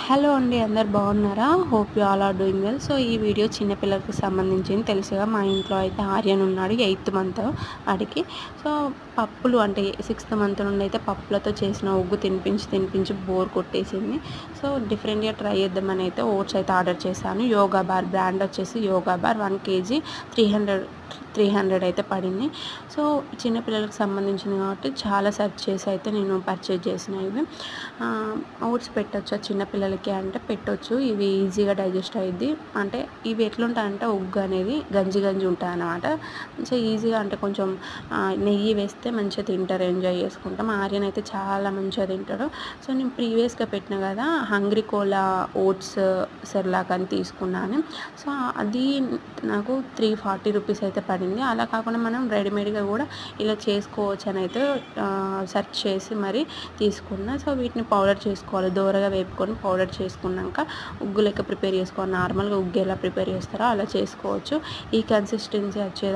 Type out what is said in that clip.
Hello అండి, అందరు బాగున్నారా? Hope you all are doing well. So ఈ వీడియో చిన్నపిల్లలకి సంబంధించింది. తెలుసుగా, మా ఇంట్లో అయితే ఆర్యన్ ఉన్నాడు, 8th మంత్ వాడికి. సో పప్పులు అంటే 6th మంత్ నుండి అయితే పప్పులతో చేసిన ఉగ్గు తినిపించి బోర్ కొట్టేసింది. సో డిఫరెంట్గా ట్రై చేద్దామని అయితే ఓట్స్ అయితే ఆర్డర్ చేశాను. యోగా బార్ బ్రాండ్ వచ్చేసి యోగా బార్ 1 kg 300 అయితే పడింది. సో చిన్నపిల్లలకు సంబంధించింది కాబట్టి చాలా సెర్చ్ చేసి అయితే నేను పర్చేజ్ చేసిన ఇవి. ఓట్స్ పెట్టొచ్చా చిన్నపిల్లలకి అంటే పెట్టొచ్చు, ఇవి ఈజీగా డైజెస్ట్ అయ్యిద్ది. అంటే ఇవి ఎట్లుంటాయంటే ఉగ్గు అనేది గంజి ఉంటుంది అన్నమాట. మంచిగా ఈజీగా, అంటే కొంచెం నెయ్యి వేస్తే మంచిగా తింటారు, ఎంజాయ్ చేసుకుంటాం. ఆర్యన్ అయితే చాలా మంచిగా తింటాడు. సో నేను ప్రీవియస్గా పెట్టిన కదా హంగ్రీ కోలా ఓట్స్ సెర్లాక్ అని తీసుకున్నాను. సో అది నాకు 340 రూపీస్ అయితే పడింది. అలా కాకుండా మనం రెడీమేడ్గా కూడా ఇలా చేసుకోవచ్చు అని అయితే సెర్చ్ చేసి మరి తీసుకున్నా. సో వీటిని పౌడర్ చేసుకోవాలి, దోరగా వేపుకొని పౌడర్ చేసుకున్నాక ఉగ్గు లెక్క ప్రిపేర్ చేసుకోవాలి. నార్మల్గా ఉగ్గు ఎలా ప్రిపేర్ చేస్తారో అలా చేసుకోవచ్చు. ఈ కన్సిస్టెన్సీ వచ్చేదాకా